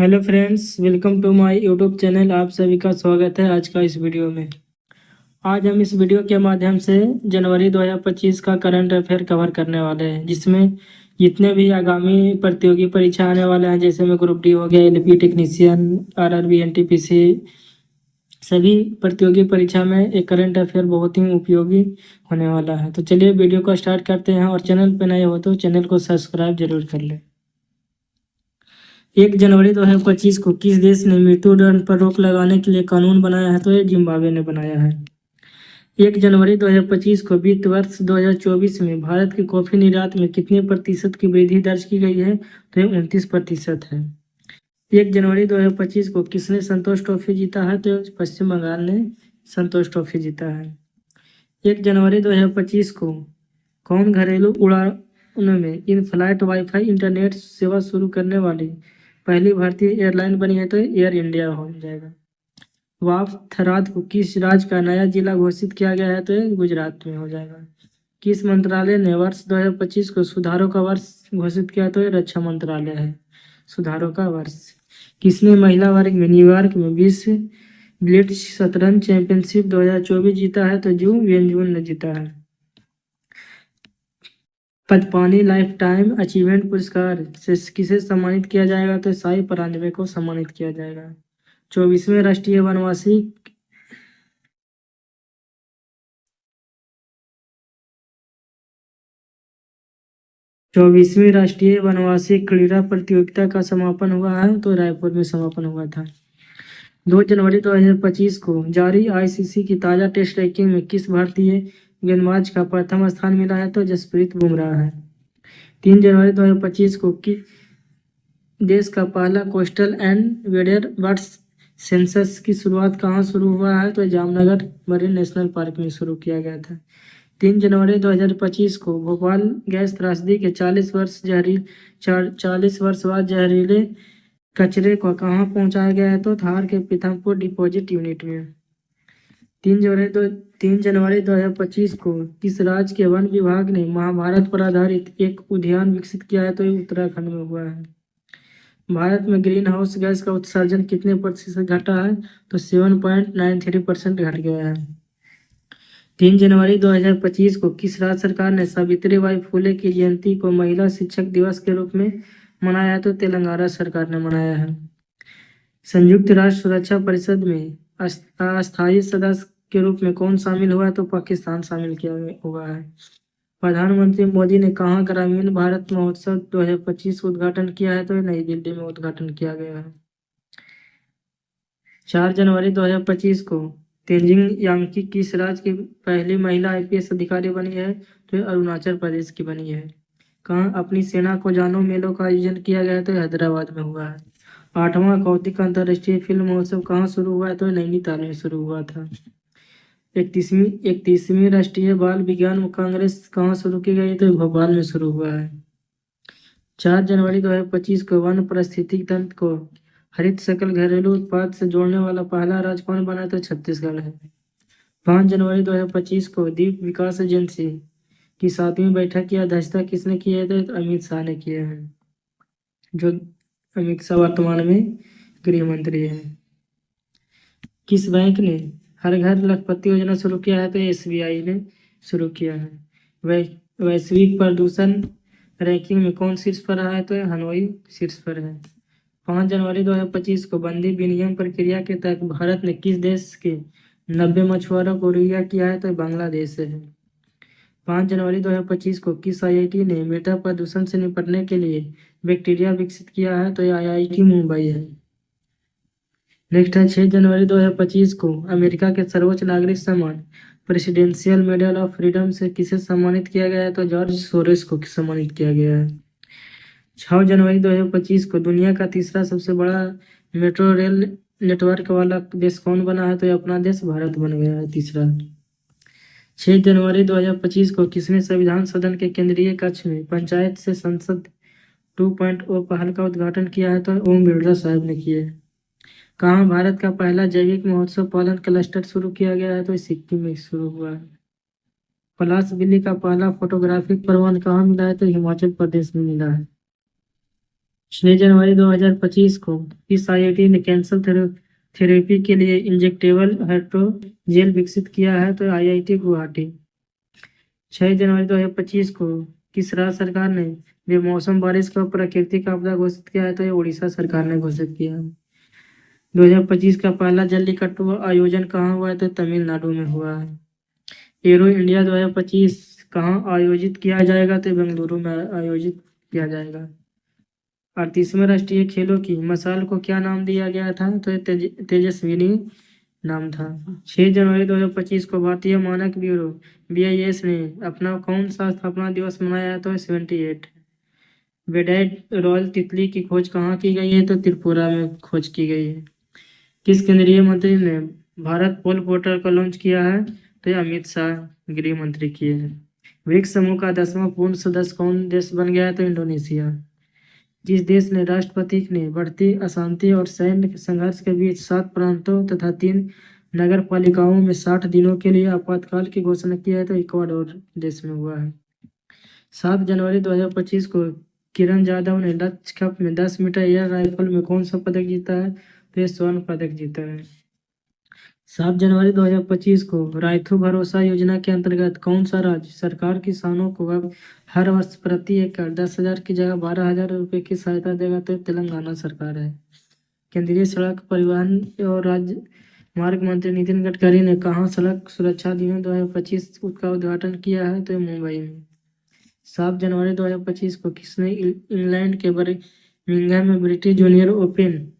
Hello friends, welcome to my YouTube channel. आप सभी का स्वागत है आज का इस वीडियो में। आज हम इस वीडियो के माध्यम से जनवरी 2025 का करंट अफेयर कवर करने वाले हैं, जिसमें जितने भी आगामी प्रतियोगी परीक्षा आने वाले हैं, जैसे में ग्रुप डी हो गया, एलपी टेक्नीशियन, आरआरबी, एनटीपीसी, सभी प्रतियोगी परीक्षा में एक करंट अफेयर बहुत ही उपयोगी होने वाला है। तो चलिए वीडियो को स्टार्ट करते हैं, और चैनल पर नए हो तो चैनल को सब्सक्राइब जरूर कर लें। 1 जनवरी 2025 को किस देश ने मृत्युदंड पर रोक लगाने के लिए कानून बनाया है? तो ये जिम्बाब्वे ने बनाया है। 1 जनवरी 2025 को वित्त वर्ष 2024 में भारत के कॉफी निर्यात में कितने प्रतिशत की वृद्धि दर्ज की गई है? तो ये 29% है। 1 जनवरी 2025 को किसने संतोष ट्रॉफी जीता है? तो पश्चिम बंगाल ने संतोष ट्रॉफी जीता है। 1 जनवरी 2025 को कौन घरेलू उड़ानों में इन फ्लाइट वाईफाई इंटरनेट सेवा शुरू करने वाली पहली भारतीय एयरलाइन बनी है? तो एयर इंडिया हो जाएगा। वाफ थराद को किस राज्य का नया जिला घोषित किया गया है? तो गुजरात में हो जाएगा। किस मंत्रालय ने वर्ष 2025 को सुधारों का वर्ष घोषित किया? तो रक्षा मंत्रालय है सुधारों का वर्ष। किसने महिला वर्ग में न्यूयॉर्क में विश्व ब्लिट्ज शतरंज चैंपियनशिप 2024 जीता है? तो जू वेनजून ने जीता है। पद्मपाणि लाइफ टाइम अचीवमेंट पुरस्कार से किसे सम्मानित किया जाएगा? तो साई परांजपे को सम्मानित किया जाएगा। 24वें राष्ट्रीय वनवासी क्रीड़ा प्रतियोगिता का समापन हुआ है? तो रायपुर में समापन हुआ था। 2 जनवरी 2025 को जारी आईसीसी की ताज़ा टेस्ट रैंकिंग में किस भारतीय गेंदबाज का प्रथम स्थान मिला है? तो जसप्रीत बुमराह है। 3 जनवरी 2025 को देश का पहला coastal and wader birds census की शुरुआत कहाँ शुरू हुआ है? तो जामनगर मरीन नेशनल पार्क में शुरू किया गया था। 3 जनवरी 2025 को भोपाल गैस त्रासदी के 40 वर्ष बाद जहरीले कचरे को कहाँ पहुंचाया गया है? तो धार के पीथमपुर डिपोजिट यूनिट में। 3 जनवरी 2025 को किस राज्य के वन विभाग ने महाभारत पर आधारित एक उद्यान विकसित किया है? तो ये उत्तराखंड में हुआ है। भारत में ग्रीन हाउस गैस का उत्सर्जन कितने प्रतिशत घटा है? तो 7.93% घट गया है। 3 जनवरी 2025 को किस राज्य सरकार ने सावित्रीबाई फुले की जयंती को महिला शिक्षक दिवस के रूप में मनाया है? तो तेलंगाना सरकार ने मनाया है। संयुक्त राष्ट्र सुरक्षा परिषद में अस्थायी सदस्य के रूप में कौन शामिल हुआ है? तो पाकिस्तान शामिल किया हुआ है। प्रधानमंत्री मोदी ने कहाँ ग्रामीण भारत महोत्सव 2025 उद्घाटन किया है? तो नई दिल्ली में उद्घाटन किया गया है। 4 जनवरी 2025 को तेंजिंग यांकी किस राज्य की पहली महिला आईपीएस अधिकारी बनी है? तो अरुणाचल प्रदेश की बनी है। कहाँ अपनी सेना को जानो मेलों का आयोजन किया गया है? तो हैदराबाद में हुआ है। 8वां कौतिक अंतर्राष्ट्रीय फिल्म महोत्सव कहाँ शुरू हुआ है? तो नैनीताल में शुरू हुआ था। 31वीं राष्ट्रीय बाल विज्ञान कांग्रेस कहाँ शुरू की गई? तो भोपाल में शुरू हुआ है। 4 जनवरी 2025 को वन पारिस्थितिकी तंत्र को हरित सकल घरेलू उत्पाद से जोड़ने वाला पहला राज्य कौन बना? तो छत्तीसगढ़ है। 5 जनवरी 2025 को द्वीप विकास एजेंसी की 7वीं बैठक की अध्यक्षता किसने की है? तो अमित शाह ने किया है, जो अमित शाह वर्तमान में गृह मंत्री है। किस बैंक ने हर घर लखपति योजना शुरू किया है? तो एसबीआई ने शुरू किया है। वैश्विक प्रदूषण रैंकिंग में कौन शीर्ष पर रहा है? तो हनोई शीर्ष पर है। 5 जनवरी 2025 को बंदी विनिमय प्रक्रिया के तहत भारत ने किस देश के 90 मछुआरों को रिहा किया है? तो बांग्लादेश से है। 5 जनवरी 2025 को किस आईआईटी ने मृदा प्रदूषण से निपटने के लिए बैक्टीरिया विकसित किया है? तो आईआईटी मुंबई है। नेक्स्ट है 6 जनवरी 2025 को अमेरिका के सर्वोच्च नागरिक सम्मान प्रेसिडेंशियल मेडल ऑफ फ्रीडम से किसे सम्मानित किया गया है? तो जॉर्ज सोरेस को सम्मानित किया गया है। 6 जनवरी 2025 को दुनिया का तीसरा सबसे बड़ा मेट्रो रेल नेटवर्क वाला देश कौन बना है? तो अपना देश भारत बन गया है तीसरा। 6 जनवरी 2025 को किसने संविधान सदन के केंद्रीय कक्ष में पंचायत से संसद 2.0 पहल का उद्घाटन किया है? तो ओम बिरला साहब ने किया है। कहाँ भारत का पहला जैविक महोत्सव पालन क्लस्टर शुरू किया गया है? तो सिक्किम में शुरू हुआ है। पलाश बिल्ली का पहला फोटोग्राफिक प्रमाण कहाँ मिला है? तो हिमाचल प्रदेश में मिला है। 6 जनवरी 2025 को इस IIT ने कैंसर थेरेपी के लिए इंजेक्टेबल हाइड्रोजेल विकसित किया है, तो IIT गुवाहाटी। 6 जनवरी 2025 को किस राज्य सरकार ने बेमौसम बारिश को प्राकृतिक आपदा घोषित किया है, तो ये उड़ीसा सरकार ने घोषित किया है। 2025 का पहला जल्लीकट्टू आयोजन कहाँ हुआ है, तो तमिलनाडु में हुआ है। एरो इंडिया 2025 कहाँ आयोजित किया जाएगा, तो बेंगलुरु में आयोजित किया जाएगा। 38वें राष्ट्रीय खेलों की मशाल को क्या नाम दिया गया था, तो तेजस्विनी नाम था। 6 जनवरी 2025 को भारतीय मानक ब्यूरो BIS ने अपना कौन सा स्थापना दिवस मनाया, तो 78। बेडाइट रॉयल तितली की खोज कहाँ की गई है, तो त्रिपुरा में खोज की गई है। किस केंद्रीय मंत्री ने भारत पोल पोर्टल को लॉन्च किया है, तो ये अमित शाह गृह मंत्री किए हैं। ब्रिक्स समूह का 10वां पूर्ण सदस्य कौन देश बन गया है, तो इंडोनेशिया। जिस देश ने राष्ट्रपति ने बढ़ती अशांति और सैन्य संघर्ष के बीच 7 प्रांतों तथा 3 नगर पालिकाओं में 60 दिनों के लिए आपातकाल की घोषणा की है, तो इक्वाडोर देश में हुआ है। 7 जनवरी 2025 को किरण जाधव ने लक्ष्य कप में 10 मीटर एयर राइफल में कौन सा पदक जीता है, तो ये स्वर्ण पदक जीता है। 7 जनवरी 2025 को रायथू भरोसा योजना के अंतर्गत कौन सा राज्य सरकार किसानों को अब हर वर्ष प्रति एकड़ 10,000 की जगह 12,000 रुपये की सहायता देगा, तो तेलंगाना सरकार है। केंद्रीय सड़क परिवहन और राज्य मार्ग मंत्री नितिन गडकरी ने कहाँ सड़क सुरक्षा दिवस 2025 का उद्घाटन किया है, तो मुंबई में। 7 जनवरी 2025 को किसने इंग्लैंड के बर्मिंघम में ब्रिटिश जूनियर ओपन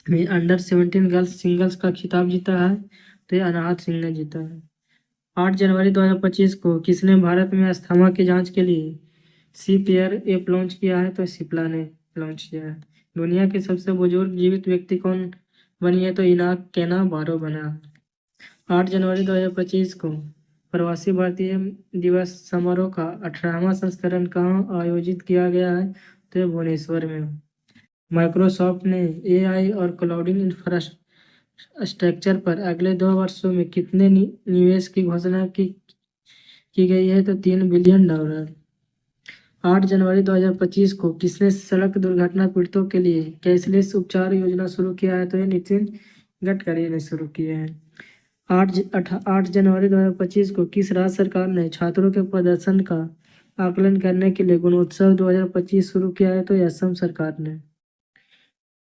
में अंडर 17 गर्ल्स सिंगल्स का खिताब जीता है, तो अनाहत सिंह ने जीता है। 8 जनवरी 2025 को किसने भारत में अस्थमा की जांच के लिए CPR ऐप लॉन्च किया है, तो सिप्ला ने लॉन्च किया है। दुनिया के सबसे बुजुर्ग जीवित व्यक्ति कौन बनी है, तो इनाक केना बारो बना है। 8 जनवरी 2025 को प्रवासी भारतीय दिवस समारोह का 18वां संस्करण कहाँ आयोजित किया गया है, तो भुवनेश्वर में। माइक्रोसॉफ्ट ने AI और क्लाउडिंग इंफ्रास्ट्रक्चर पर अगले 2 वर्षों में कितने निवेश की घोषणा की गई है, तो $3 बिलियन। 8 जनवरी 2025 को किसने सड़क दुर्घटना पीड़ितों के लिए कैशलेस उपचार योजना शुरू किया है, तो ये नितिन गडकरी ने शुरू किया है। 8 जनवरी 2025 को किस राज्य सरकार ने छात्रों के प्रदर्शन का आकलन करने के लिए गुणोत्सव 2025 शुरू किया है, तो असम सरकार ने।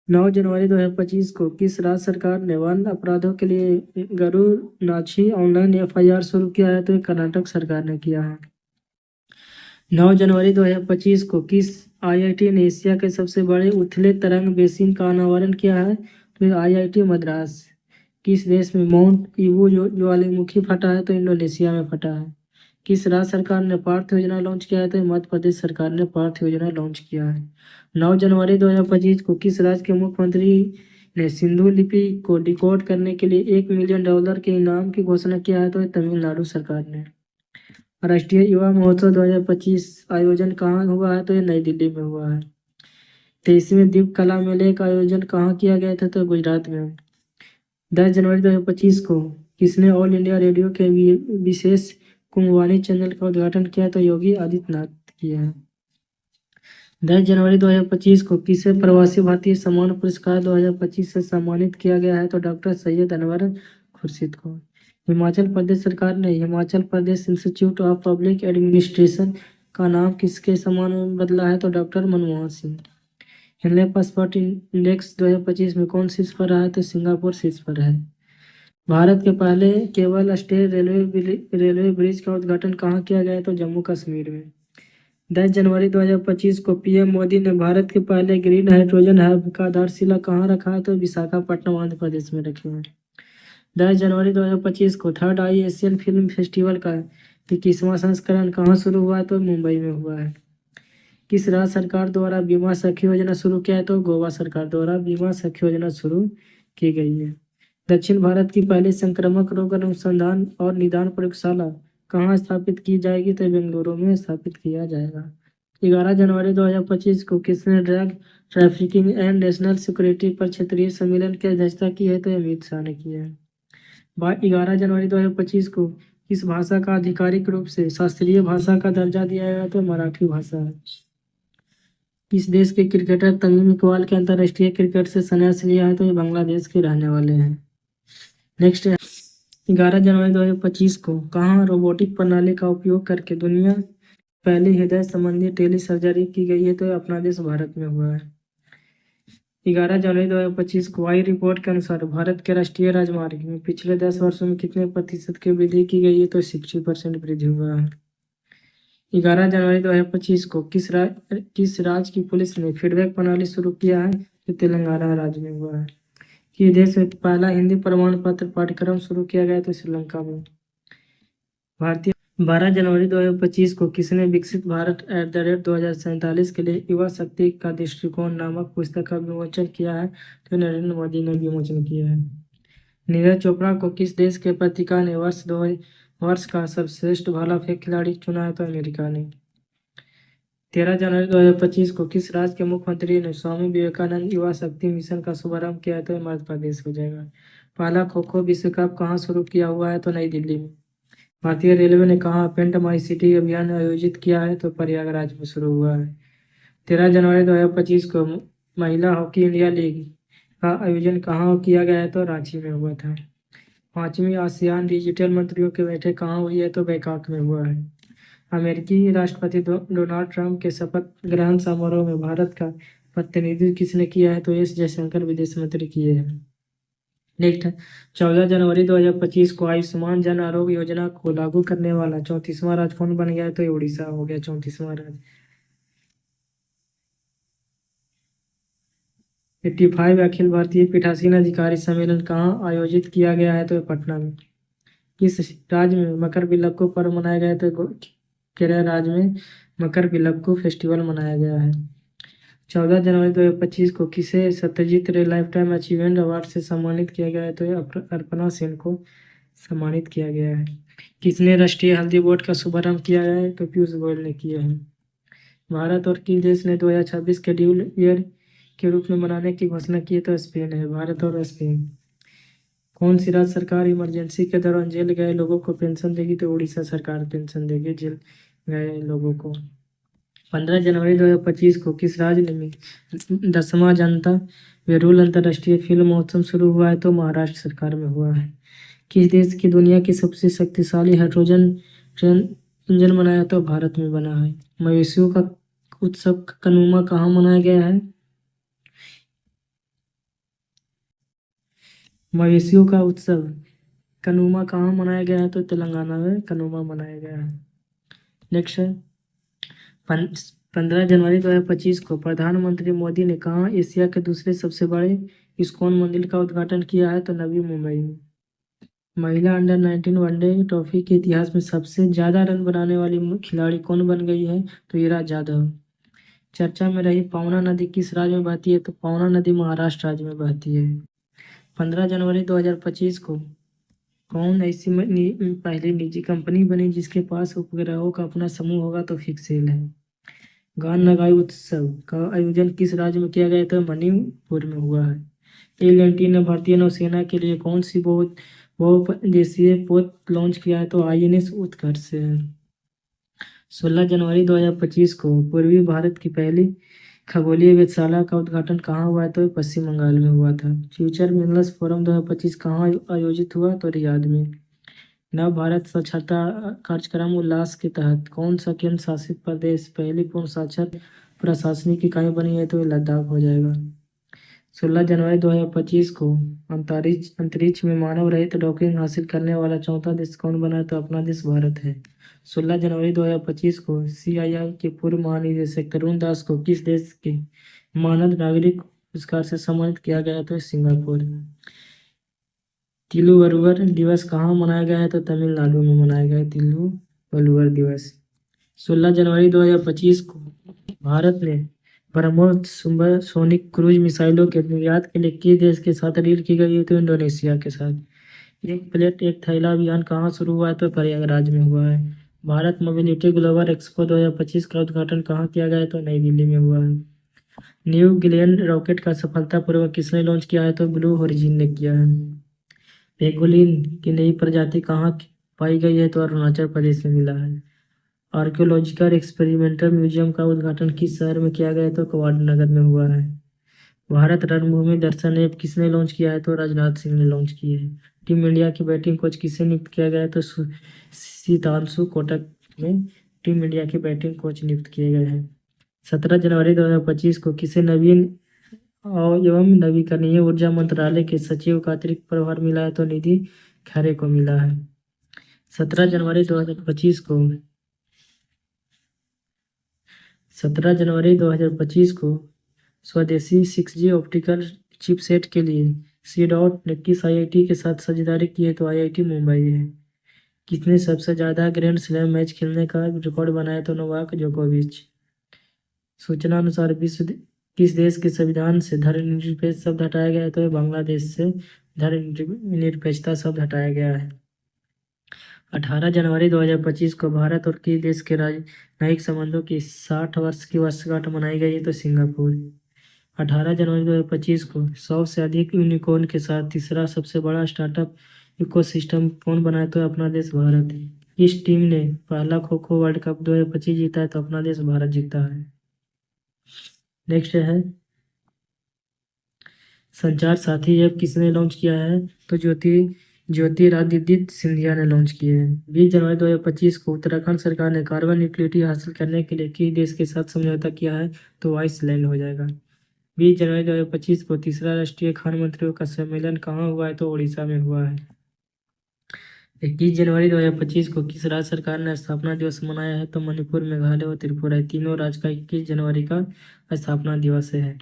9 जनवरी 2025 को किस राज्य सरकार ने वन अपराधों के लिए गरुड़ नाची ऑनलाइन FIR शुरू किया है, तो कर्नाटक सरकार ने किया है। 9 जनवरी 2025 को किस IIT ने एशिया के सबसे बड़े उथले तरंग बेसिन का अनावरण किया है, तो IIT मद्रास। किस देश में माउंट ईबू ज्वालामुखी फटा है, तो इंडोनेशिया में फटा है। किस राज्य सरकार ने पार्थ योजना लॉन्च किया है, तो मध्य प्रदेश सरकार ने पार्थ योजना लॉन्च किया है। 9 जनवरी 2025 को किस राज्य के मुख्यमंत्री ने सिंधु लिपि को डिकोड करने के लिए $1 मिलियन के इनाम की घोषणा किया है, तो तमिलनाडु सरकार ने। राष्ट्रीय युवा महोत्सव 2025 आयोजन कहाँ हुआ है, तो ये नई दिल्ली में हुआ है। 23वें दीप कला मेले का आयोजन कहाँ किया गया था, तो गुजरात में। 10 जनवरी 2025 को किसने ऑल इंडिया रेडियो के विशेष कुंभवाणी चैनल का उद्घाटन किया, तो योगी आदित्यनाथ किया है। 10 जनवरी 2025 को किसे प्रवासी भारतीय सम्मान पुरस्कार 2025 से सम्मानित किया गया है, तो डॉक्टर सैयद अनवर खुर्शीद को। हिमाचल प्रदेश सरकार ने Himachal Pradesh institute of public administration का नाम किसके सम्मान में बदला है, तो doctor Manmohan Singh. हिंदे passport index 2025 में कौन शीर्ष पर रहा है, तो सिंगापुर शीर्ष पर है। भारत के पहले केबल स्टे रेलवे ब्रिज का उद्घाटन कहाँ किया गया है, तो जम्मू कश्मीर में। 10 जनवरी 2025 को PM मोदी ने भारत के पहले ग्रीन हाइड्रोजन हब का आधारशिला कहाँ रखा है, तो विशाखापट्टनम आंध्र प्रदेश में रखे हैं। 10 जनवरी 2025 को 3rd आई एशियन फिल्म फेस्टिवल का 21वां संस्करण कहाँ शुरू हुआ है, तो मुंबई में हुआ है। किस राज्य सरकार द्वारा बीमा सखी योजना शुरू किया है, तो गोवा सरकार द्वारा बीमा सखी योजना शुरू की गई है। दक्षिण भारत की पहली संक्रामक रोग अनुसंधान और निदान प्रयोगशाला कहाँ स्थापित की जाएगी, तो बेंगलुरु में स्थापित किया जाएगा। 11 जनवरी 2025 को किसने drug trafficking and national security पर क्षेत्रीय सम्मेलन की अध्यक्षता की है, तो अमित शाह ने किया है। 11 जनवरी 2025 को किस भाषा का आधिकारिक रूप से शास्त्रीय भाषा का दर्जा दिया गया, तो मराठी भाषा है। किस देश के क्रिकेटर तमीम इकबाल के अंतर्राष्ट्रीय क्रिकेट से संन्यास लिया है? तो ये बांग्लादेश के रहने वाले हैं। नेक्स्ट है 11 जनवरी 2025 को कहाँ रोबोटिक प्रणाली का उपयोग करके दुनिया पहली हृदय संबंधी टेली सर्जरी की गई है? तो ये अपना देश भारत में हुआ है। 11 जनवरी 2025 को आई रिपोर्ट के अनुसार भारत के राष्ट्रीय राजमार्ग में पिछले 10 वर्षों में कितने प्रतिशत की वृद्धि की गई है? तो 60% वृद्धि हुआ है। 11 जनवरी 2025 को किस राज्य की पुलिस ने फीडबैक प्रणाली शुरू किया है? तो तेलंगाना राज्य में हुआ है। किस देश में पहला हिंदी प्रमाण पत्र पाठ्यक्रम शुरू किया गया? तो श्रीलंका में। भारतीय 12 जनवरी 2025 को किसने विकसित भारत @2047 के लिए युवा शक्ति का दृष्टिकोण नामक पुस्तक का विमोचन किया है? तो नरेंद्र मोदी ने विमोचन किया है। नीरज चोपड़ा को किस देश के पत्रिका ने वर्ष का सर्वश्रेष्ठ भाला फेंक खिलाड़ी चुना है? तो अमेरिका ने। 13 जनवरी 2025 को किस राज्य के मुख्यमंत्री ने स्वामी विवेकानंद युवा शक्ति मिशन का शुभारंभ किया है? तो मध्य प्रदेश हो जाएगा। पहला खो खो विश्व कप कहाँ शुरू किया हुआ है? तो नई दिल्ली में। भारतीय रेलवे ने कहाँ पेंट माई सिटी अभियान आयोजित किया है? तो प्रयागराज में शुरू हुआ है। 13 जनवरी 2025 को महिला हॉकी इंडिया लीग का आयोजन कहाँ किया गया है? तो रांची में हुआ था। 5वीं आसियान डिजिटल मंत्रियों की बैठक कहाँ हुई है? तो बैंकॉक में हुआ है। अमेरिकी राष्ट्रपति डोनाल्ड ट्रंप के शपथ ग्रहण समारोह में भारत का प्रतिनिधित्व किसने किया है? तो एस जयशंकर विदेश मंत्री किए हैं। नेक्स्ट 14 जनवरी 2025 को आयुष्मान जन आरोग्य योजना को लागू करने वाला 34वां राज्य कौन बन गया है? तो उड़ीसा हो गया 34वां राज्य। 85 अखिल भारतीय पीठासीन अधिकारी सम्मेलन कहाँ आयोजित किया गया है? तो पटना में। किस राज्य में मकर बिलक्कू पर्व मनाया गया है? तो केरल राज्य में मकर बिलक्कू फेस्टिवल मनाया गया है। 14 जनवरी 2025 को किसे सत्यजीत रे लाइफ टाइम अचीवमेंट अवार्ड से सम्मानित किया गया है? तो अर्पणा सेन को सम्मानित किया गया है। किसने राष्ट्रीय हल्दी बोर्ड का शुभारंभ किया है? तो पीयूष गोयल ने किया है। भारत और किस देश ने 2026 के ड्यूल ईयर के रूप में मनाने की घोषणा की है? तो स्पेन है। भारत और स्पेन। कौन सी राज्य सरकार इमरजेंसी के दौरान जेल गए लोगों को पेंशन देगी? तो उड़ीसा सरकार पेंशन देगी जेल गए लोगों को। 15 जनवरी 2025 को किस राज्य में 10वां जनता वेरूल अंतर्राष्ट्रीय फिल्म महोत्सव शुरू हुआ है? तो महाराष्ट्र सरकार में हुआ है। किस देश की दुनिया की सबसे शक्तिशाली हाइड्रोजन ट्रेन इंजन बनाया है? तो भारत में बना है। मवेशियों का उत्सव कनुमा कहाँ मनाया गया है? मवेशियों का उत्सव कनुमा कहाँ मनाया गया है? तो तेलंगाना में कनुमा मनाया गया है। नेक्स्ट है 15 जनवरी 2025 को प्रधानमंत्री मोदी ने कहाँ एशिया के दूसरे सबसे बड़े इस्कॉन मंदिर का उद्घाटन किया है? तो नवी मुंबई में। महिला अंडर 19 वनडे ट्रॉफी के इतिहास में सबसे ज्यादा रन बनाने वाली खिलाड़ी कौन बन गई है? तो ईरा जाधव। चर्चा में रही पावना नदी किस राज्य में बहती है? तो पावना नदी महाराष्ट्र राज्य में बहती है। 15 जनवरी 2025 को कौन ऐसी पहली निजी कंपनी बनी जिसके पास उपग्रहों का अपना समूह होगा? तो फिक्सेल है। गान नगाई उत्सव का आयोजन किस राज्य में किया गया? तो मणिपुर में हुआ है। एल&टी ने भारतीय नौसेना के लिए कौन सी बहुउद्देशीय पोत लॉन्च किया है? तो INS उत्कर्ष से है। 16 जनवरी 2025 को पूर्वी भारत की पहली खगोलीय वेधशाला का उद्घाटन कहाँ हुआ है? तो पश्चिम बंगाल में हुआ था। फ्यूचर मिनरल्स फोरम 2025 कहाँ आयोजित हुआ? तो रियाद में। नव भारत साक्षरता कार्यक्रम उल्लास के तहत कौन सा केंद्र शासित प्रदेश पहली पूर्ण साक्षर प्रशासनिक इकाई बनी है? तो लद्दाख हो जाएगा। 16 जनवरी 2025 को अंतरिक्ष में मानव रहित डॉकिंग हासिल करने वाला चौथा देश कौन बना है? तो अपना देश भारत है। 16 जनवरी 2025 को CII के पूर्व महानिदेशक तरुण दास को किस देश के मानद नागरिक पुरस्कार से सम्मानित किया गया? तो सिंगापुर। तिरुवल्लुवर दिवस कहाँ मनाया गया है? तो तमिलनाडु में मनाया गया है तिरुवल्लुवर दिवस। 16 जनवरी 2025 को भारत ने ब्रह्मोस सुपरसोनिक क्रूज मिसाइलों के निर्यात के लिए किस देश के साथ डील की गई है? तो इंडोनेशिया के साथ। एक प्लेट एक थैला अभियान कहाँ शुरू हुआ है? तो प्रयागराज में हुआ है। भारत मोबिलिटी ग्लोबल एक्सपो 2025 का उद्घाटन कहाँ किया गया है? तो नई दिल्ली में हुआ है। न्यू ग्लेन रॉकेट का सफलतापूर्वक किसने लॉन्च किया है? तो ब्लू ओरिजिन ने किया है। पेंगोलिन की नई प्रजाति कहाँ पाई गई है? तो अरुणाचल प्रदेश में मिला है। आर्कियोलॉजिकल एक्सपेरिमेंटल म्यूजियम का उद्घाटन किस शहर में किया गया है? तो कवाड़नगर में हुआ है। भारत रणभूमि दर्शन ऐप किसने लॉन्च किया है? तो राजनाथ सिंह ने लॉन्च किया है। टीम इंडिया की बैटिंग कोच किसे नियुक्त किया गया है? तो सीतांशु कोटक ने टीम इंडिया की बैटिंग कोच नियुक्त किए गए हैं। 17 जनवरी 2025 को किसे नवीन एवं नवीकरणीय ऊर्जा मंत्रालय के सचिव का अतिरिक्त प्रभार मिला है? तो निधि खैरे को मिला है। 17 जनवरी 2025 को 17 जनवरी 2025 को स्वदेशी 6G ऑप्टिकल चिपसेट के लिए C.डॉट ने किस IIT के साथ साझेदारी की है? तो IIT मुंबई है। किसने सबसे ज्यादा ग्रैंड स्लैम मैच खेलने का रिकॉर्ड बनाया? तो नोवाक जोकोविच। सूचना अनुसार विश्व किस देश के संविधान से धर्मनिरपेक्ष शब्द हटाया गया है? तो बांग्लादेश से धर्मनिरपेक्षता शब्द हटाया गया है। 18 जनवरी 2025 को भारत और किस देश के राजनयिक संबंधों की 60 वर्ष की वर्षगांठ मनाई गई है? तो सिंगापुर। 18 जनवरी 2025 को 100 से अधिक यूनिकॉर्न के साथ तीसरा सबसे बड़ा स्टार्टअप इकोसिस्टम कौन बनाया? तो अपना देश भारत। किस टीम ने पहला खो खो वर्ल्ड कप 2025 जीता है? तो अपना देश भारत जीता है। नेक्स्ट है संचार साथी ऐप किसने लॉन्च किया है? तो ज्योतिरादित्य सिंधिया ने लॉन्च किए हैं। 20 जनवरी 2025 को उत्तराखंड सरकार ने कार्बन न्यूट्रलिटी हासिल करने के लिए किस देश के साथ समझौता किया है? तो आइसलैंड हो जाएगा। 20 जनवरी 2025 को तीसरा राष्ट्रीय खान मंत्रियों का सम्मेलन कहाँ हुआ है? तो उड़ीसा में हुआ है। 21 जनवरी 2025 को किस राज्य सरकार ने स्थापना दिवस मनाया है? तो मणिपुर, मेघालय और त्रिपुरा, तीनों राज्य का 21 जनवरी का स्थापना दिवस है।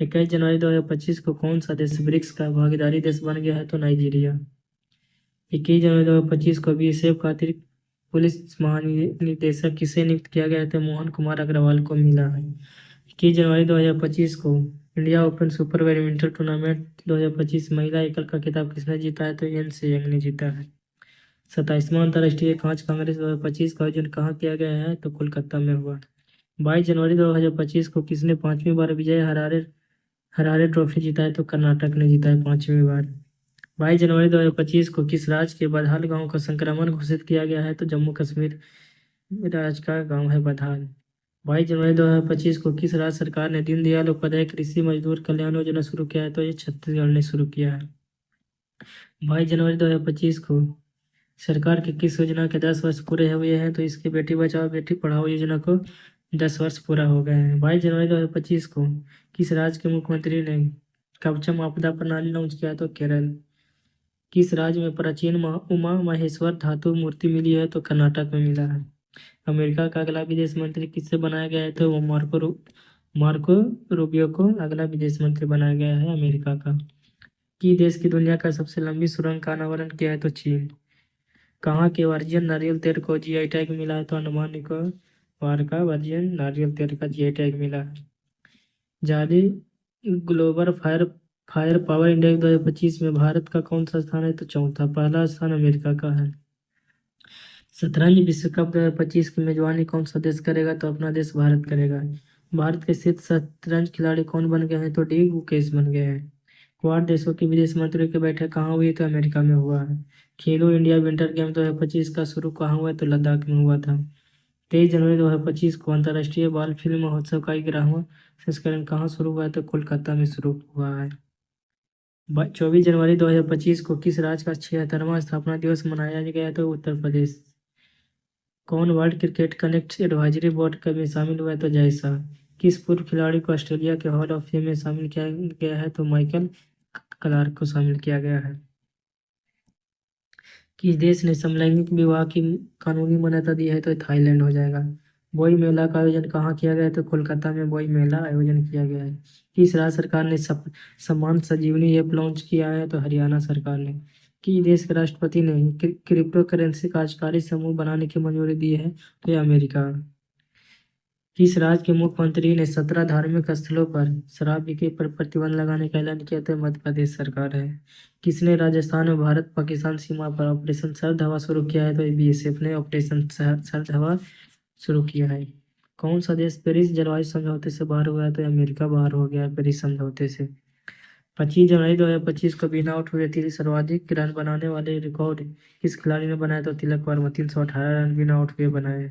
21 जनवरी 2025 को कौन सा देश ब्रिक्स का भागीदारी देश बन गया है? तो नाइजीरिया। 21 जनवरी 2025 को BSF का अतिरिक्त पुलिस महानिदेशक किसे नियुक्त किया गया है? तो मोहन कुमार अग्रवाल को मिला है। 21 जनवरी 2025 को India open super badminton tournament 2025 महिला एकल का खिताब किसने जीता है? तो एन सेंग ने जीता है। 27वां अंतर्राष्ट्रीय कांच कांग्रेस 2025 का आयोजन कहाँ किया गया है? तो कोलकाता में हुआ। 22 जनवरी 2025 को किसने 5वीं बार विजय हरारे ट्रॉफी जीता है? तो कर्नाटक ने जीता है 5वीं बार। 22 जनवरी 2025 को किस राज्य के बधाल गांव का संक्रमण घोषित किया गया है? तो जम्मू कश्मीर राज्य का गांव है बधाल। 22 जनवरी 2025 को किस राज्य सरकार ने दीनदयाल उपाध्याय कृषि मजदूर कल्याण योजना शुरू किया है? तो ये छत्तीसगढ़ ने शुरू किया है। 22 जनवरी 2025 को सरकार की किस योजना के 10 वर्ष पूरे हुए हैं? तो इसके बेटी बचाओ बेटी पढ़ाओ योजना को 10 वर्ष पूरा हो गए हैं। 22 जनवरी 2025 को किस राज्य के मुख्यमंत्री ने कवचम आपदा प्रणाली लॉन्च किया? तो केरल। किस राज्य में प्राचीन उमा महेश्वर धातु मूर्ति मिली है? तो कर्नाटक में मिला है। अमेरिका का अगला विदेश मंत्री किससे बनाया गया है? तो वो मार्को रूबियो को अगला विदेश मंत्री बनाया गया है अमेरिका का। कि देश की दुनिया का सबसे लंबी सुरंग का अनावरण किया है? तो चीन। कहाँ के वर्जिन नारियल तेल को GI टैग मिला है? तो अंडमान निकोबार का वर्जिन नारियल तेल का GI टैग मिला है। जारी ग्लोबल फायर पावर इंडेक्स 2025 में भारत का कौन सा स्थान है? तो चौथा। पहला स्थान अमेरिका का है। शतरंज विश्व कप 2025 की मेजबानी कौन सा देश करेगा? तो अपना देश भारत करेगा। भारत के शीर्ष शतरंज खिलाड़ी कौन बन गए हैं? तो डी गुकेश बन गए हैं। क्वाड देशों के विदेश मंत्रियों की बैठक कहाँ हुई? तो अमेरिका में हुआ है। खेलो इंडिया विंटर गेम 2025 का शुरू कहाँ हुआ? तो लद्दाख में हुआ था। 23 जनवरी 2025 को अंतर्राष्ट्रीय बाल फिल्म महोत्सव का 11वां संस्करण कहाँ शुरू हुआ है? तो कोलकाता में शुरू हुआ है। 24 जनवरी 2025 को किस राज्य का 76वां स्थापना दिवस मनाया गया? तो उत्तर प्रदेश। कौन world cricket connect advisory board में शामिल हुआ है? तो जयशाह। किस पूर्व खिलाड़ी को ऑस्ट्रेलिया के हॉल ऑफ फेम में शामिल किया गया है? तो माइकल क्लार्क को शामिल किया गया है। किस देश ने समलैंगिक विवाह की कानूनी मान्यता दी है? तो थाईलैंड हो जाएगा। बोई मेला का आयोजन कहाँ किया गया है? तो कोलकाता में बोई मेला आयोजन किया गया है। किस राज्य सरकार ने सम्मान संजीवनी ऐप लॉन्च किया है? तो हरियाणा सरकार ने। किस देश के राष्ट्रपति ने क्रिप्टो करेंसी कार्यकारी समूह बनाने की मंजूरी दी है? तो ये अमेरिका। किस राज्य के मुख्यमंत्री ने 17 धार्मिक स्थलों पर शराब बिक्री पर प्रतिबंध लगाने का ऐलान किया? तो मध्य प्रदेश सरकार है। किसने राजस्थान में भारत पाकिस्तान सीमा पर ऑपरेशन सर्द हवा शुरू किया है? तो BSF ने ऑपरेशन सर्द हवा शुरू किया है। कौन सा देश पेरिस जलवायु समझौते से बाहर हुआ है? तो अमेरिका बाहर हो गया है पेरिस समझौते से। 25 जनवरी 2025 को बिना आउट हुए सर्वाधिक रन बनाने वाले रिकॉर्ड किस खिलाड़ी ने बनाया? तो तिलक वर्मा 318 रन बिना आउट हुए बनाए।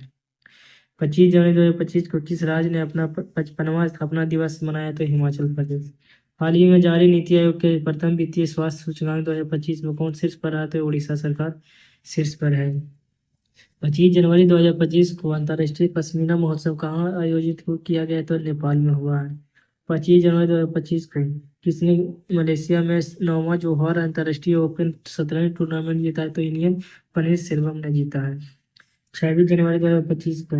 25 जनवरी 2025 को किस राज्य ने अपना 55वां स्थापना दिवस मनाया? तो हिमाचल प्रदेश। हाल ही में जारी नीति आयोग के प्रथम वित्तीय स्वास्थ्य सूचकांक 2025 में कौन शीर्ष पर रहा? तो उड़ीसा सरकार शीर्ष पर है। 25 जनवरी 2025 को अंतर्राष्ट्रीय पश्मीना महोत्सव कहाँ आयोजित किया गया? तो नेपाल में हुआ है। 25 जनवरी 2025 को किसने मलेशिया में 9वां जौहर अंतर्राष्ट्रीय ओपन शतरंज टूर्नामेंट जीता है? तो इंडियन पनीर सेल्वम ने जीता है। 26 जनवरी 2025 को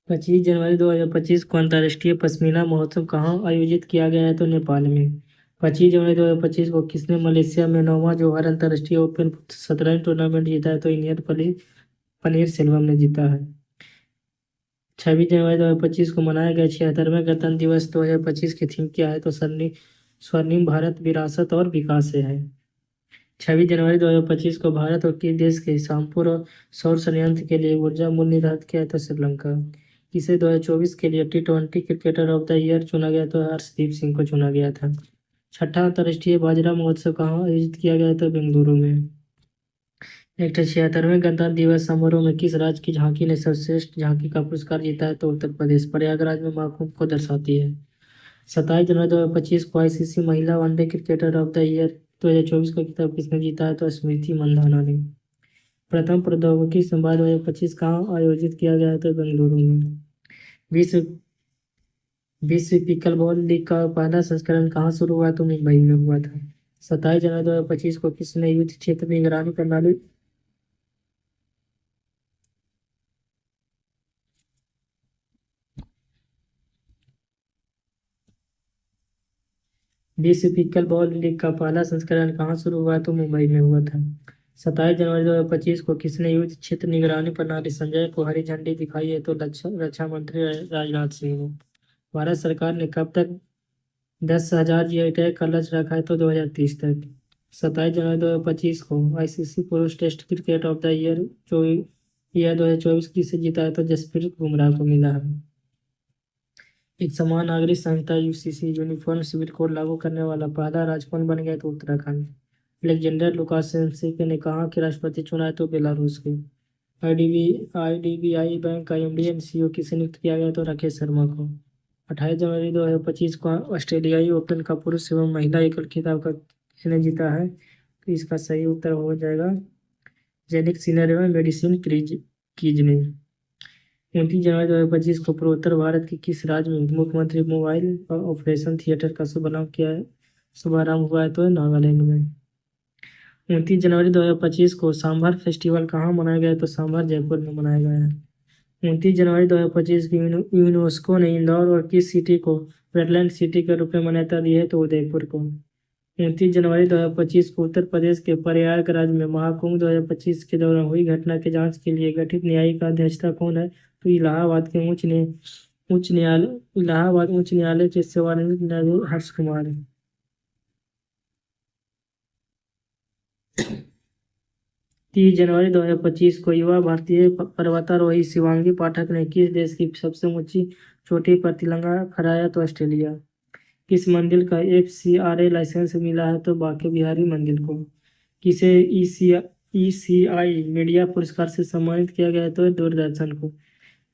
25 जनवरी 2025 को अंतर्राष्ट्रीय पश्मीना महोत्सव कहाँ आयोजित किया गया है? तो नेपाल में। 25 जनवरी 2025 को किसने मलेशिया में 9वां जौहर अंतर्राष्ट्रीय ओपन शतरंज टूर्नामेंट जीता है? तो इंडियन पनीर सेल्वम ने जीता है। 26 जनवरी 2025 को मनाया गया 76वां गणतंत्र दिवस 2025 की थीम क्या है? तो स्वर्णिम भारत विरासत और विकास से है। 26 जनवरी 2025 को भारत और किस देश के शामपुर और सौर संयंत्र के लिए ऊर्जा मूल्य निर्धारित किया है? तो श्रीलंका। इसे 2024 के लिए T20 cricketer of the year चुना गया तो हर्षदीप सिंह को चुना गया था। छठा अंतर्राष्ट्रीय बाजरा महोत्सव कहाँ आयोजित किया गया? तो बेंगलुरु में। 76वें गणतंत्र दिवस समारोह में किस राज्य की झांकी ने सर्वश्रेष्ठ झांकी का पुरस्कार जीता है? तो उत्तर प्रदेश। प्रयागराज में महाकुंभ को दर्शाती है। 27 जनवरी 2025 को ICC महिला one day cricketer of the year 2024 का खिताब किसने जीता है? तो स्मृति मंधाना ने। प्रथम प्रौद्योगिकी संवाद 2025 कहाँ आयोजित किया गया है? तो बेंगलुरु में। विश्व विश्व पिकलबॉल लीग का पहला संस्करण कहाँ शुरू हुआ? तो मुंबई में हुआ था। 27 जनवरी 2025 को किसने युद्ध क्षेत्र में निगरानी प्रणाली विश्व पिकलबॉल लीग का पहला संस्करण कहाँ शुरू हुआ? तो मुंबई में हुआ था। 27 जनवरी 2025 को किसने युद्ध क्षेत्र निगरानी प्रणाली संजय को हरी झंडी दिखाई है? तो रक्षा मंत्री राजनाथ सिंह ने। भारत सरकार ने कब तक 10,000 जी टैग का लक्ष्य रखा है? तो 2030 तक। 27 जनवरी 2025 को ICC पुरुष test cricket of the year 2024 किसे जीता है? तो जसप्रीत बुमराह को मिला है। एक समान नागरिक संहिता UCC यूनिफॉर्म सिविल कोड लागू करने वाला पहला राज्य कौन बन गया? तो उत्तराखंड। अलेक्जेंडर लुकाशेंको ने कहाँ के राष्ट्रपति चुना है? तो बेलारूस के। IDBI बैंक का MD एंड CEO किसे नियुक्त किया गया? तो राकेश शर्मा को। 28 जनवरी 2025 को ऑस्ट्रेलियाई ओपन का पुरुष एवं महिला एकल खिताब का किसने जीता है? तो इसका सही उत्तर हो जाएगा जेनिक सिनर एवं मेडिसिन कीज ने। 29 जनवरी 2025 को पूर्वोत्तर भारत के किस राज्य में मुख्यमंत्री मोबाइल ऑपरेशन थिएटर का शुभारंभ हुआ है? तो नागालैंड में। 29 जनवरी 2025 को सांभर फेस्टिवल कहाँ मनाया गया है? तो सांभर जयपुर में मनाया गया है। 29 जनवरी 2025 की यूनेस्को ने इंदौर और किस सिटी को वेटलैंड सिटी के रूप में मान्यता दी है? तो उदयपुर को। 29 जनवरी 2025 को उत्तर प्रदेश के प्रयागराज में महाकुंभ 2025 के दौरान हुई घटना की जांच के लिए गठित न्यायिक अध्यक्षता कौन है? तो इलाहाबाद उच्च न्यायालय के सेवानिवृत्त न्यायाधीश हर्ष कुमार है। 30 जनवरी 2025 को युवा भारतीय पर्वतारोही शिवांगी पाठक ने किस देश की सबसे ऊंची चोटी पर तिरंगा फहराया? तो ऑस्ट्रेलिया। किस मंदिर का FCRA लाइसेंस मिला है? तो बांके बिहारी मंदिर को। किसे ECI मीडिया पुरस्कार से सम्मानित किया गया है? तो दूरदर्शन को।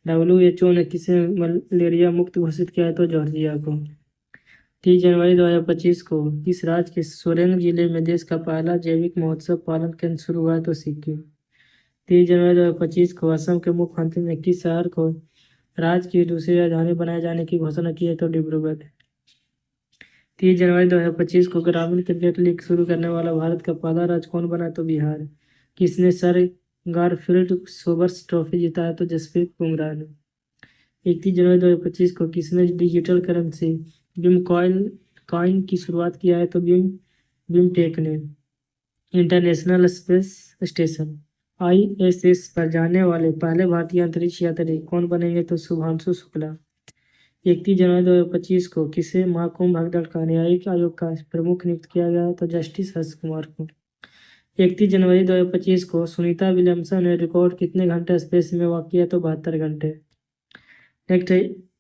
WHO ने किसे मलेरिया मुक्त घोषित किया है? तो जॉर्जिया को। 30 जनवरी 2025 को किस राज्य के सोरेंग जिले में देश का पहला जैविक महोत्सव पालन केंद्र शुरू हुआ है? तो सिक्किम। 30 जनवरी 2025 को असम के मुख्यमंत्री ने किस शहर को राज्य की दूसरी राजधानी बनाए जाने की घोषणा की है? तो डिब्रूगढ़। 30 जनवरी 2025 को ग्रामीण क्रिकेट लीग शुरू करने वाला भारत का पहला राज्य कौन बना? तो बिहार। किसने सर गारफील्ड सोबर्स ट्रॉफी जीता है? तो जसप्रीत बुमराह ने। 31 जनवरी 2025 को किसने डिजिटल करेंसी बिम कॉइन की शुरुआत किया है? तो बिमटेक ने। इंटरनेशनल स्पेस स्टेशन ISS पर जाने वाले पहले भारतीय अंतरिक्ष यात्री कौन बनेंगे? तो शुभांशु शुक्ला। 31 जनवरी 2025 को किसे महाकुंभ हड़ताल का न्यायिक आयोग का प्रमुख नियुक्त किया गया? तो जस्टिस हर्ष कुमार को। 31 जनवरी 2025 को सुनीता विलियम्सन ने रिकॉर्ड कितने घंटे स्पेस में वॉक किया? तो 72 घंटे। नेक्स्ट है